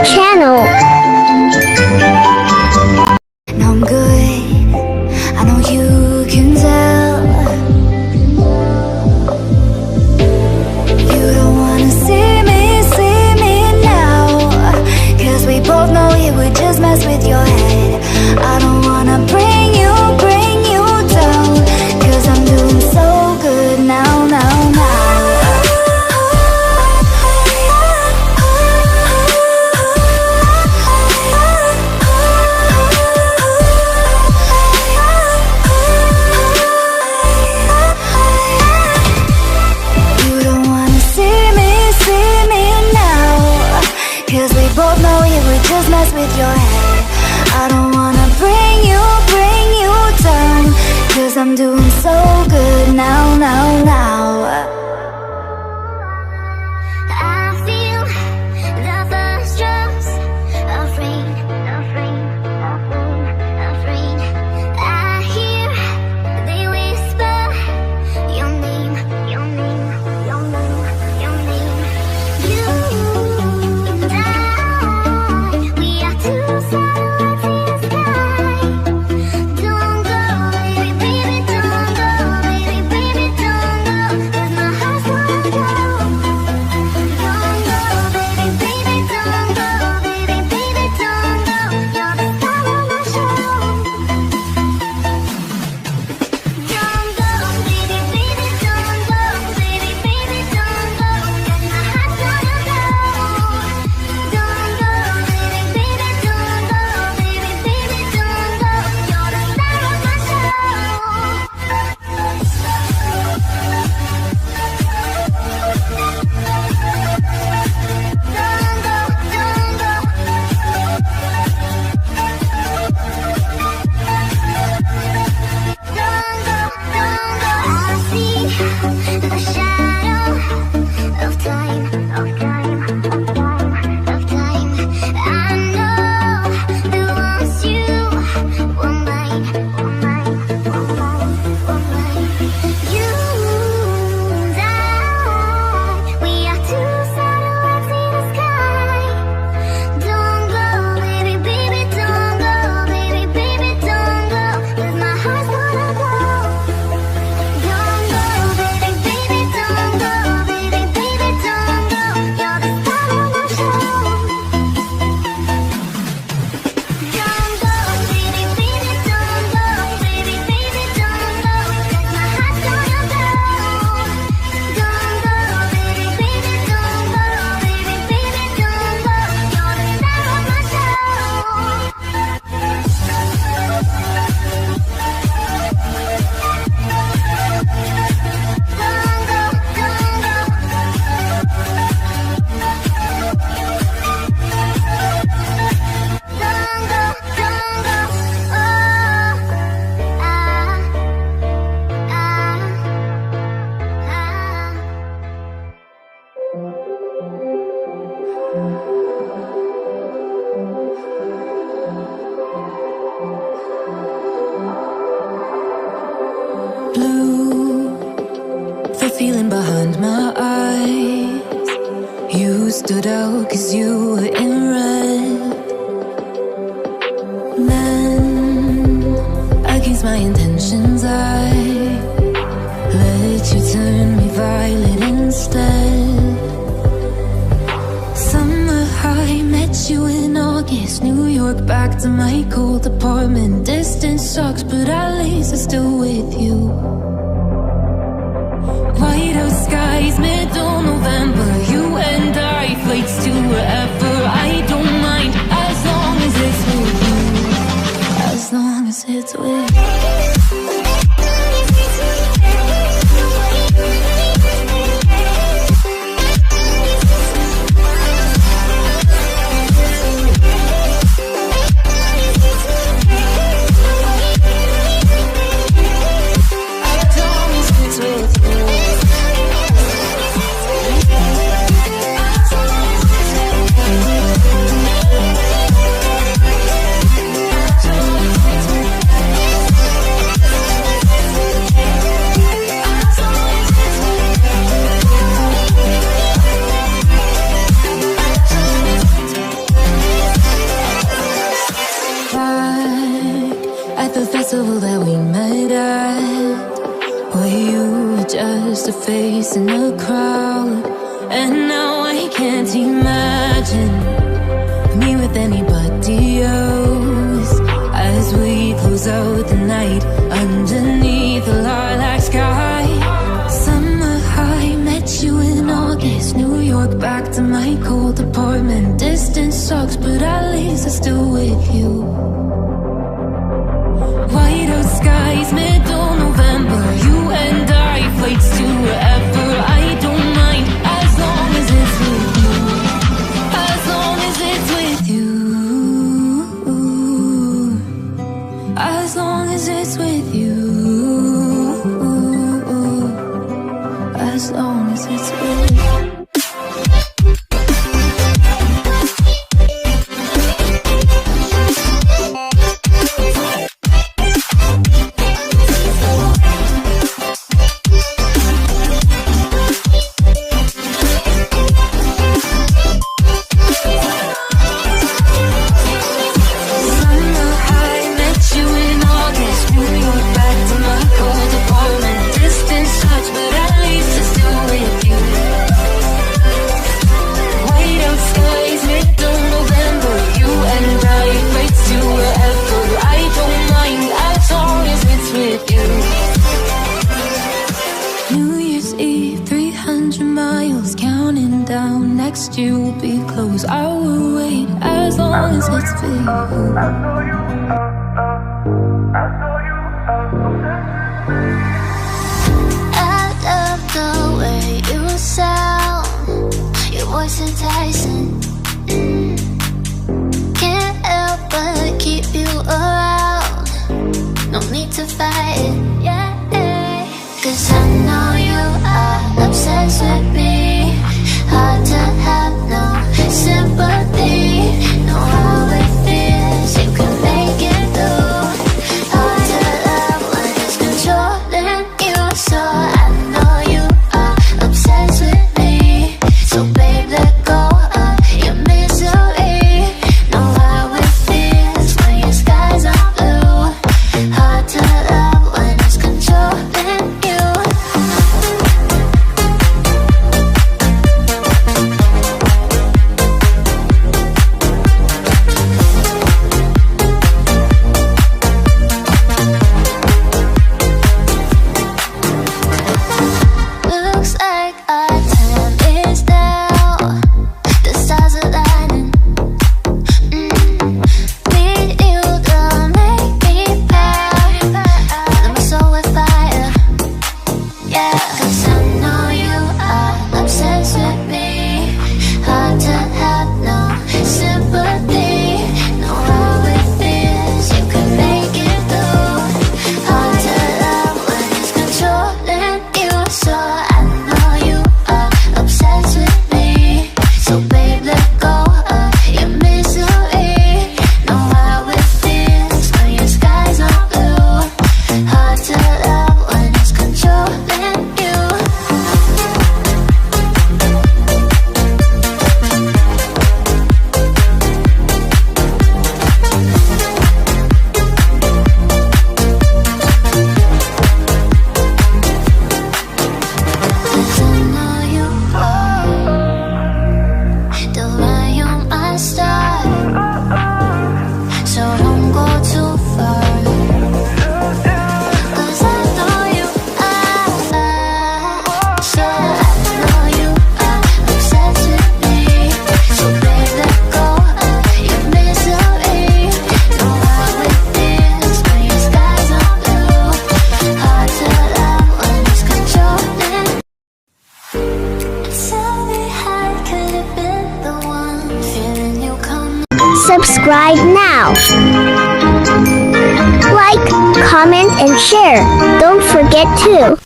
channel. I'm good, I know you can tell. You don't wanna see me now, 'cause we both know it would just mess with your head. I don't wanna bring you down, 'cause I'm doing so good now, now, now. Both know it would just mess with your head. I don't wanna bring you down, 'cause I'm doing so good now, now, now. I feel the first drops of rain, of rain, of rain, of rain. I hear they whisper your name, your name, your name, your name. You blue, the feeling behind my eyes. You stood out 'cause you were in red. Then, against my intentions, I let you turn me violet instead. Summer high, met you in August. New York, back to my cold apartment. Distance sucks, but at least I'm still with you. White out skies, middle November. You and I, flights to wherever. I don't mind, as long as it's with you. As long as it's with you. At the festival that we met at, where you were just a face in the crowd. And now I can't imagine me with anybody else. As we close out the night underneath the lilac sky. Summer high, met you in August. New York, back to my cold apartment. Distance sucks, but at least I'm still with you. White out skies, middle November. You and I, flights to wherever. I don't mind, as long as it's with you. As long as it's with you. As long as it's with you. As long as it's with you. Next year will be close. I will wait as long as it's for you. I love the way you sound. Your voice enticing. Can't help but keep you around. No need to fight it, yeah. 'Cause I know you are obsessed with me. Hard to have no sympathy. Know how it feels, you can make it through. Hard to love when it's controlling you. So I know you are obsessed with me. So babe, let go of your misery. Know how it feels when your skies are blue. Hard to love when it's controlling you. Looks like our time is now. The stars are lining. Need you to make me proud. Fill my soul with fire. Yeah, 'cause I know you are obsessed with me. Hard to have no sympathy. Know how it feels, you can make it through. Hard to love when it's controlling you. So I know you are obsessed with me. So babe, let go of your misery. Know how it feels when your skies are blue. Hard to love when it's controlling you. Cause I know you are the light on my star. So don't go too far. Cause I know you are. So I know you are obsessed with me. So babe, let go of your misery. Know how it feels when your skies are blue. Hard to love when it's controlling. Tell me how I could have been the one feeling you come. Subscribe now. Like, comment, and share. Don't forget to